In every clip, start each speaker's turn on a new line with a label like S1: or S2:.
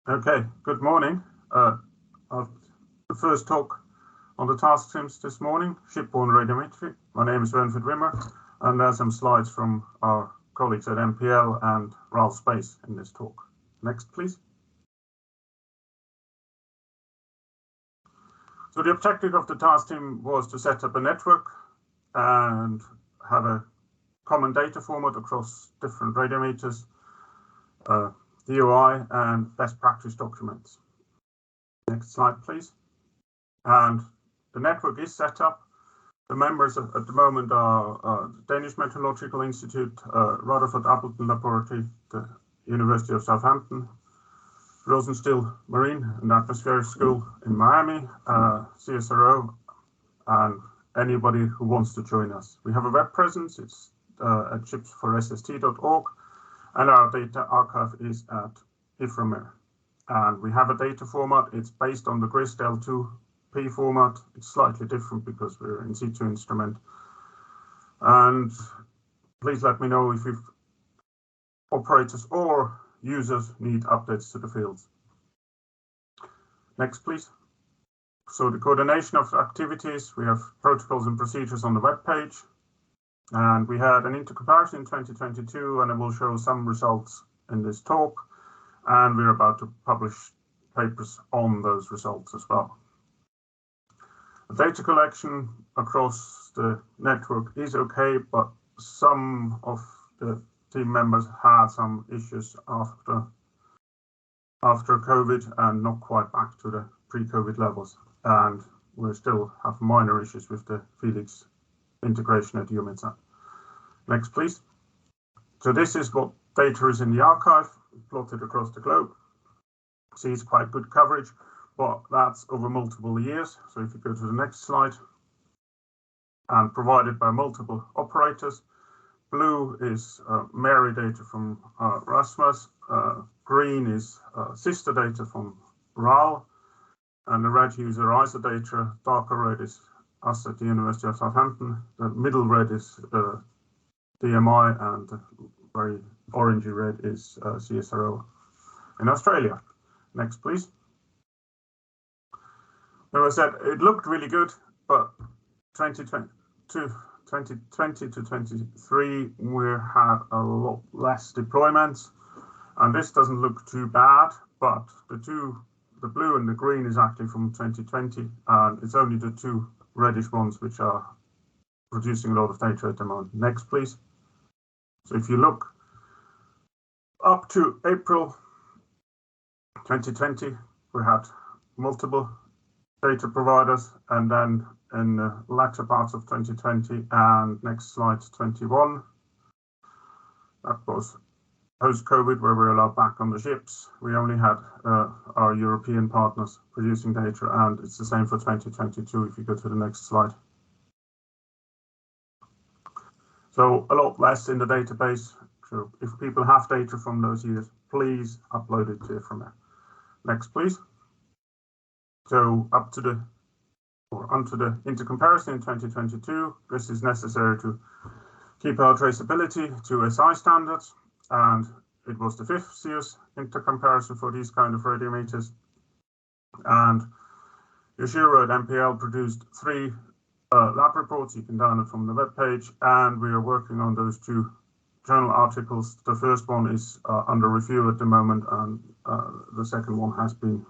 S1: Okay, good morning. The first talk on the task teams this morning, Shipborne Radiometry. My name is Werenfrid Wimmer, and there are some slides from our colleagues at MPL and RAL Space in this talk. Next, please. So the objective of the task team was to set up a network and have a common data format across different radiometers, DOI and best practice documents. Next slide, please. And the network is set up. The members at the moment are the Danish Meteorological Institute, Rutherford Appleton Laboratory, the University of Southampton, Rosenstiel Marine and Atmospheric School in Miami, CSRO, and anybody who wants to join us. We have a web presence. It's at shipsforsst.org, and our data archive is at ISFRN. And we have a data format. It's based on the GRIST L2P format. It's slightly different because we're in situ instrument. And please let me know if operators or users need updates to the fields. Next, please. So the coordination of activities, we have protocols and procedures on the web page. And we had an intercomparison in 2022, and I will show some results in this talk. And we're about to publish papers on those results as well. The data collection across the network is okay, but some of the team members had some issues after COVID and not quite back to the pre-COVID levels. And we still have minor issues with the Felix integration at EUMETSAT. Next, please. So this is what data is in the archive, plotted across the globe. See, it's quite good coverage, but that's over multiple years. So if you go to the next slide, and provided by multiple operators. Blue is Mary data from Rasmus, green is sister data from RAL, and the red hues are ISO data, darker red is us at the University of Southampton, the middle red is DMI, and the very orangey red is CSRO in Australia. Next, please. As I said, it looked really good, but 2020 to 23, we had a lot less deployments, and this doesn't look too bad, but the blue and the green is actually from 2020, and it's only the two reddish ones which are producing a lot of data at the moment. Next, please. So if you look up to April 2020, we had multiple data providers, and then in the latter parts of 2020 and next slide 21, that was post-COVID, where we were allowed back on the ships. We only had our European partners producing data, and it's the same for 2022 if you go to the next slide. So a lot less in the database. So if people have data from those years, please upload it to ISFRN. Next, please. So onto the intercomparison in 2022. This is necessary to keep our traceability to SI standards, and it was the 5th SEERS intercomparison for these kind of radiometers. And Yoshiro at MPL produced 3 lab reports you can download from the web page, and we are working on those 2 journal articles. The first one is under review at the moment, and the second one has been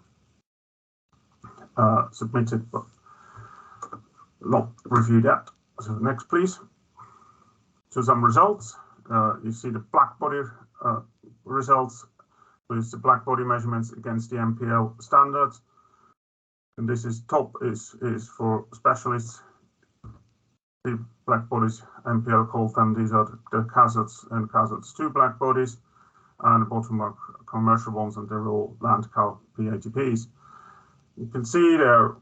S1: submitted but not reviewed yet. So next, please. So some results. You see the black body results with the black body measurements against the MPL standards. And this is top is for specialists. The black bodies, MPL called them, these are the CASATs and CASATs 2 black bodies, and the bottom are commercial ones, and they're all LandCal P80Ps. You can see they're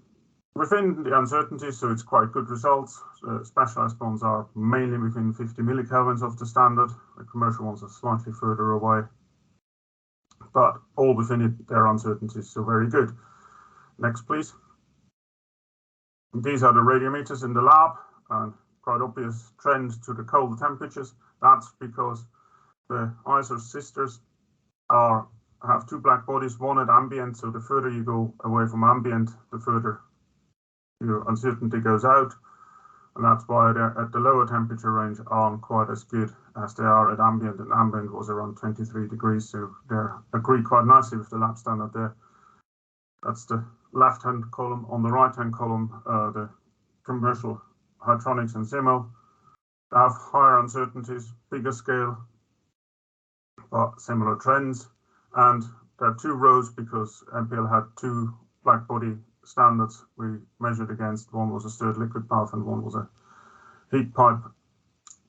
S1: within the uncertainty, so it's quite good results. Specialized ones are mainly within 50 millikelvins of the standard. The commercial ones are slightly further away, but all within it, their uncertainties, so very good. Next, please. These are the radiometers in the lab, and quite obvious trend to the colder temperatures. That's because the ISO sisters are have two black bodies, one at ambient, so the further you go away from ambient, the further your uncertainty goes out. And that's why they're at the lower temperature range aren't quite as good as they are at ambient, and ambient was around 23 degrees, so they agree quite nicely with the lab standard there. That's the left-hand column. On the right-hand column, the commercial Hydronics and Wimmer have higher uncertainties, bigger scale, but similar trends. And there are two rows because MPL had two black body standards we measured against. One was a stirred liquid bath and one was a heat pipe,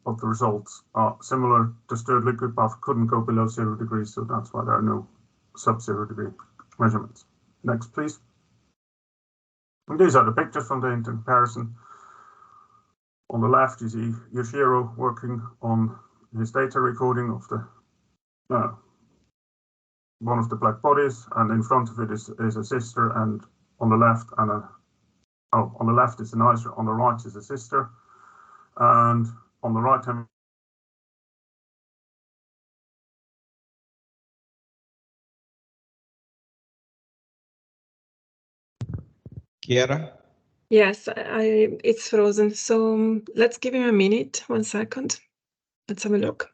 S1: but the results are similar. The stirred liquid bath couldn't go below 0 degrees, so that's why there are no sub-0 degree measurements. Next, please. And these are the pictures from the comparison. On the left, you see Yoshiro working on his data recording of the one of the black bodies, and in front of it is a sister, and on the left on the left is an ISO, on the right is a sister, and on the right hand.
S2: Chiara?
S3: Yes, it's frozen. So let's give him a minute. 1 second. Let's have a look.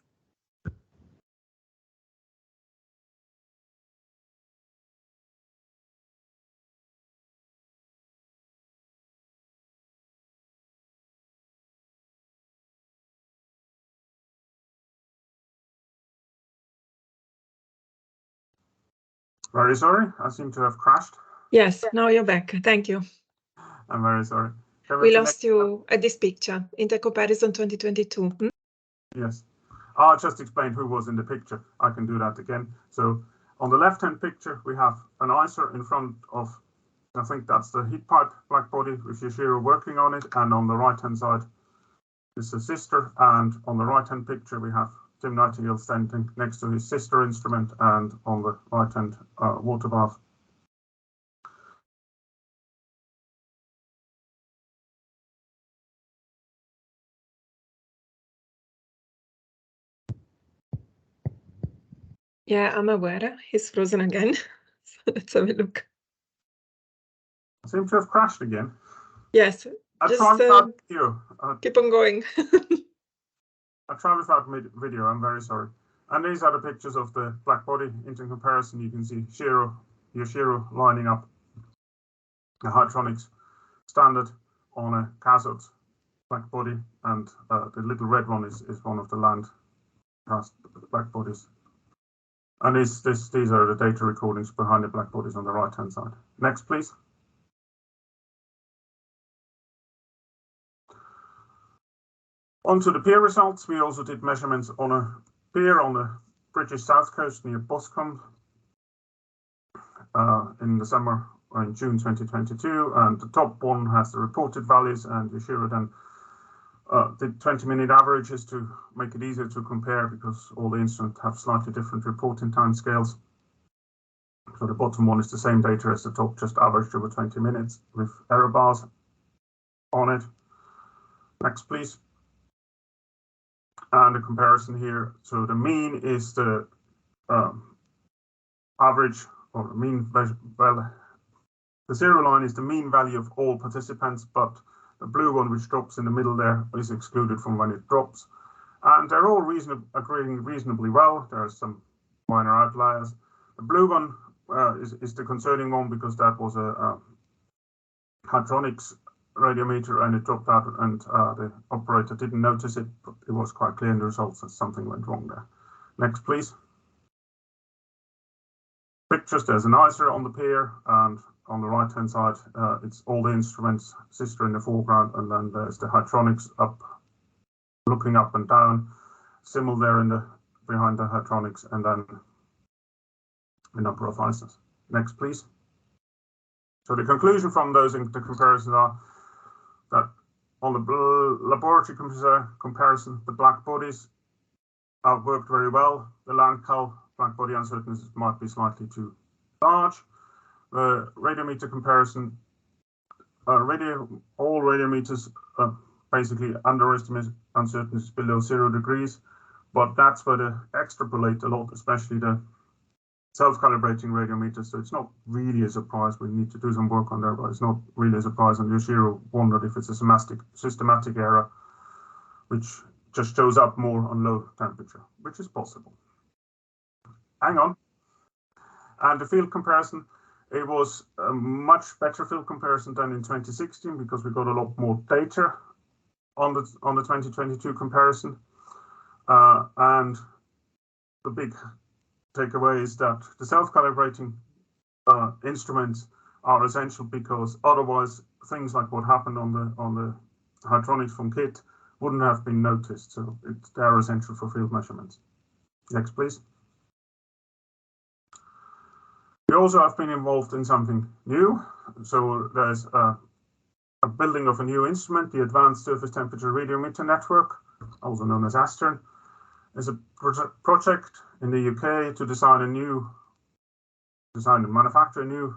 S1: Very sorry, I seem to have crashed.
S3: Yes, now you're back. Thank you.
S1: I'm very sorry.
S3: We lost you at this picture in the comparison 2022.
S1: Yes, I'll just explain who was in the picture. I can do that again. So on the left-hand picture, we have an ISO in front of, I think that's the heat pipe black body with Yoshiro working on it. And on the right-hand side is the sister. And on the right-hand picture, we have Tim Nightingale standing next to his sister instrument, and on the right-hand water bath.
S3: Yeah, I'm aware. He's frozen again. So let's have a look.
S1: I seem to have crashed again.
S3: Yes,
S1: I
S3: just
S1: tried without video.
S3: keep on going.
S1: I tried without video. I'm very sorry. And these are the pictures of the black body. In comparison, you can see Yoshiro lining up the Hydronics standard on a cathode black body, and the little red one is one of the land black bodies. And these are the data recordings behind the black bodies on the right-hand side. Next, please. Onto the pier results. We also did measurements on a pier on the British south coast near Boscombe in the summer or in June 2022. And the top one has the reported values, and Yoshiro then did 20-minute averages to make it easier to compare because all the instruments have slightly different reporting time scales. So the bottom one is the same data as the top, just averaged over 20 minutes with error bars on it. Next, please. And the comparison here. So the mean is the average, or mean, well, the zero line is the mean value of all participants, but the blue one, which drops in the middle there, is excluded from when it drops. And they're all agreeing reasonably well. There are some minor outliers. The blue one is the concerning one because that was a Hydronics radiometer and it dropped out, and the operator didn't notice it, but it was quite clear in the results that something went wrong there. Next, please. Pictures, there's an ISO on the pier, and on the right-hand side, it's all the instruments, sister in the foreground, and then there's the Hydronics up, looking up and down, Simmel there in the behind the Hydronics, and then a number of ISOs. Next, please. So the conclusion from those the comparisons are that on the laboratory comparison, the black bodies worked very well. The Landcal black body uncertainties might be slightly too large. The radiometer comparison, all radiometers basically underestimate uncertainties below 0 degrees, but that's where they extrapolate a lot, especially the self-calibrating radiometers, so it's not really a surprise. We need to do some work on there, but it's not really a surprise. And Yoshiro wondered if it's a systematic error, which just shows up more on low temperature, which is possible. Hang on. And the field comparison, it was a much better field comparison than in 2016 because we got a lot more data on the 2022 comparison. And the big takeaway is that the self-calibrating instruments are essential because otherwise things like what happened on the hydronics from KIT wouldn't have been noticed. So they're essential for field measurements. Next, please. We also have been involved in something new. So there's a building of a new instrument, the Advanced Surface Temperature Radiometer Network, also known as ISFRN. It's a project in the UK to design and manufacture a new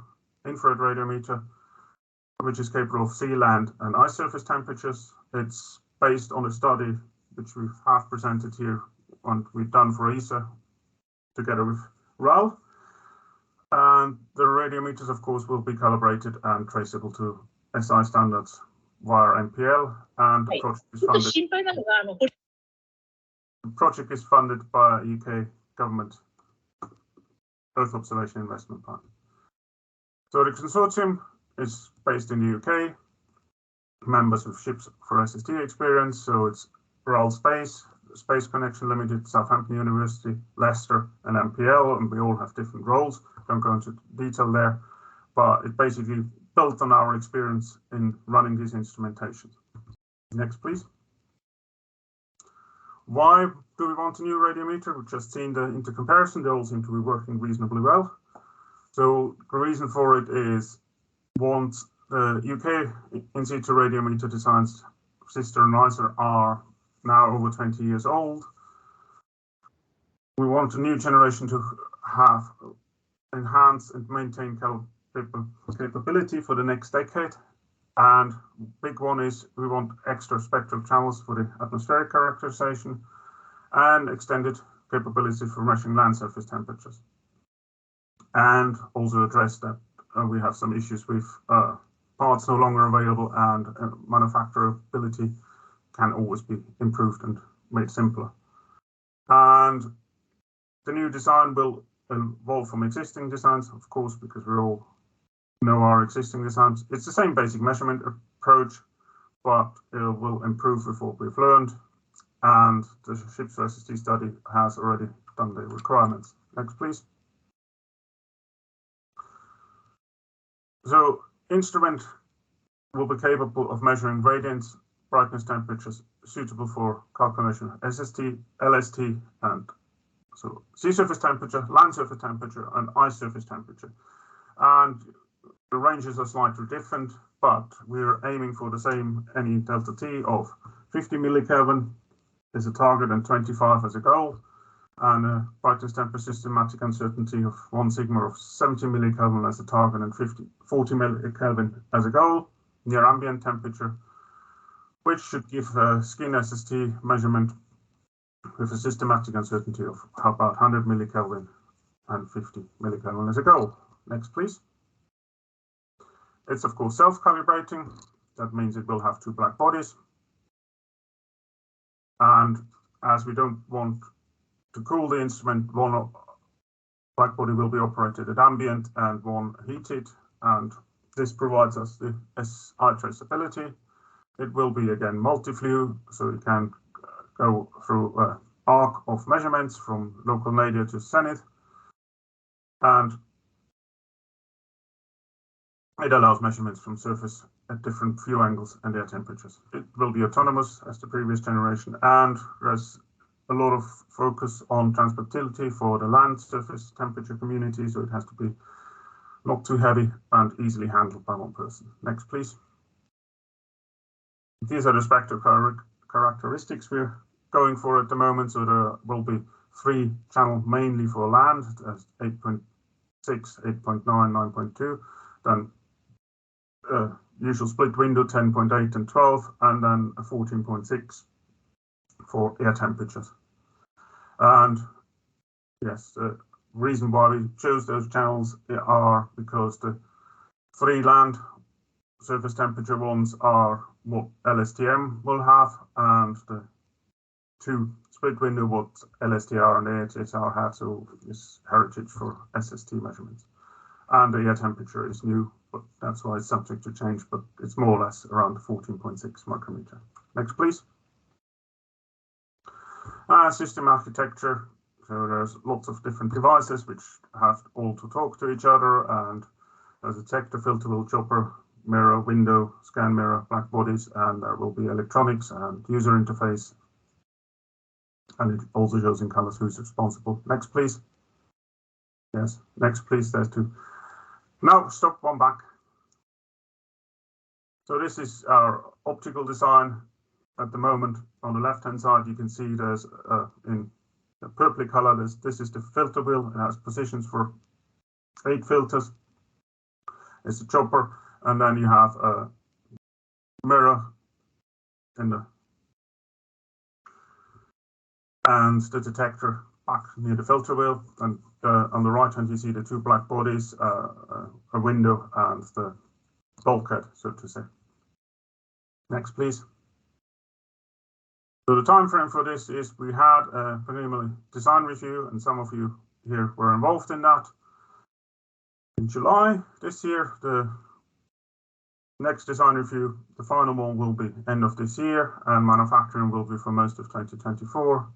S1: infrared radiometer, which is capable of sea, land, and ice surface temperatures. It's based on a study which we have presented here and we've done for ESA together with RAL. And the radiometers, of course, will be calibrated and traceable to SI standards via MPL. And the project is funded by UK government Earth Observation Investment Plan. So the consortium is based in the UK, members of Ships for SST experience. So it's RAL Space, Space Connection Limited, Southampton University, Leicester, and MPL, and we all have different roles. Don't go into detail there, but it basically built on our experience in running these instrumentations. Next, please. Why do we want a new radiometer? We've just seen the intercomparison. They all seem to be working reasonably well. So the reason for it is, once the UK in situ radiometer designs, Sister and Riser, are now over 20 years old. We want a new generation to have enhance and maintain capability for the next decade. And big one is we want extra spectral channels for the atmospheric characterization and extended capability for measuring land surface temperatures. And also address that we have some issues with parts no longer available, and manufacturability can always be improved and made simpler. And the new design will evolve from existing designs, of course, because we all know our existing designs. It's the same basic measurement approach, but it will improve with what we've learned. And the Ships for SST study has already done the requirements. Next, please. So, instrument will be capable of measuring radiance, brightness, temperatures suitable for calculation of SST, LST, and so sea surface temperature, land surface temperature, and ice surface temperature. And the ranges are slightly different, but we're aiming for the same NE delta T of 50 millikelvin as a target and 25 as a goal, and a brightness temperature systematic uncertainty of 1 sigma of 70 millikelvin as a target and 40 millikelvin as a goal near ambient temperature, which should give a skin SST measurement with a systematic uncertainty of about 100 millikelvin and 50 millikelvin as a goal. Next, please. It's of course self-calibrating. That means it will have 2 black bodies. And as we don't want to cool the instrument, one black body will be operated at ambient and one heated. And this provides us the SI traceability. It will be again multi-flue, so you can go through an arc of measurements from local nadir to zenith. And it allows measurements from surface at different view angles and air temperatures. It will be autonomous as the previous generation, and there's a lot of focus on transportability for the land surface temperature community, so it has to be not too heavy and easily handled by one person. Next, please. These are the spectral characteristics we're going for at the moment. So there will be 3 channel mainly for land, as 8.6, 8.9, 9.2, then usual split window 10.8 and 12, and then a 14.6 for air temperatures. And yes, reason why we chose those channels are because the 3 land surface temperature ones are what LSTM will have, and the 2 split window what LSTR and AHSR have, so it's heritage for SST measurements. And the air temperature is new, but that's why it's subject to change, but it's more or less around 14.6 micrometer. Next, please. System architecture. So there's lots of different devices which have all to talk to each other, and there's a detector, filter wheel, chopper, mirror, window, scan mirror, black bodies, and there will be electronics and user interface. And it also shows in colors who's responsible. Next, please. Yes, next, please. There's 2. Now, stop, one back. So this is our optical design at the moment. On the left-hand side, you can see there's in the purpley color, this is the filter wheel. It has positions for 8 filters. It's a chopper, and then you have a mirror in the and the detector back near the filter wheel. And on the right hand, you see the 2 black bodies, a window, and the bulkhead, so to say. Next, please. So the time frame for this is we had a preliminary design review, and some of you here were involved in that. In July this year, the next design review, the final one, will be end of this year, and manufacturing will be for most of 2024.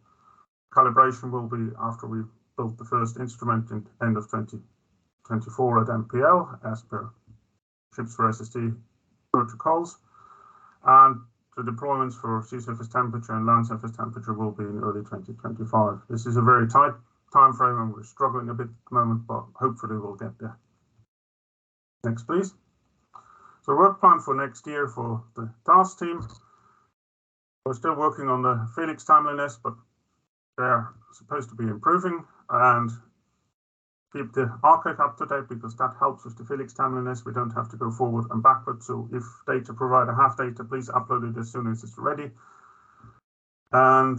S1: Calibration will be after we built the first instrument in end of 2024 at MPL, as per Ships for SST protocols. And the deployments for sea surface temperature and land surface temperature will be in early 2025. This is a very tight time frame, and we're struggling a bit at the moment, but hopefully we'll get there. Next, please. So work plan for next year for the task team. We're still working on the Felix timeliness, but they're supposed to be improving, and keep the archive up to date, because that helps with the Felix timeliness. We don't have to go forward and backward. So if data provider have data, please upload it as soon as it's ready. And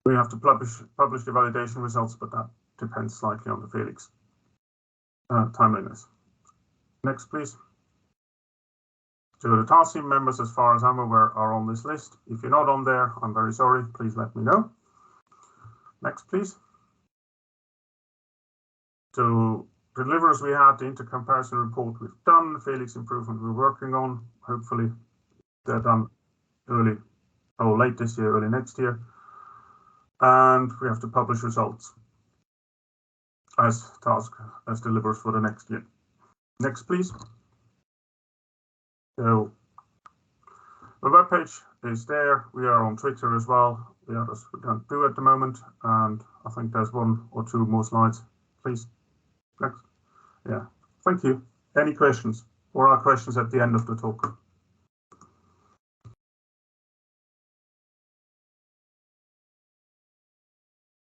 S1: we have to publish the validation results, but that depends slightly on the Felix timeliness. Next, please. So the task team members, as far as I'm aware, are on this list. If you're not on there, I'm very sorry. Please let me know. Next, please. So delivers we had, the intercomparison report we've done, the Felix improvement we're working on. Hopefully they're done early or late this year, early next year. And we have to publish results as delivers for the next year. Next, please. So the webpage is there. We are on Twitter as well. The others we don't do at the moment. And I think there's 1 or 2 more slides, please. Next. Yeah, thank you. Any questions? Or are questions at the end of the talk?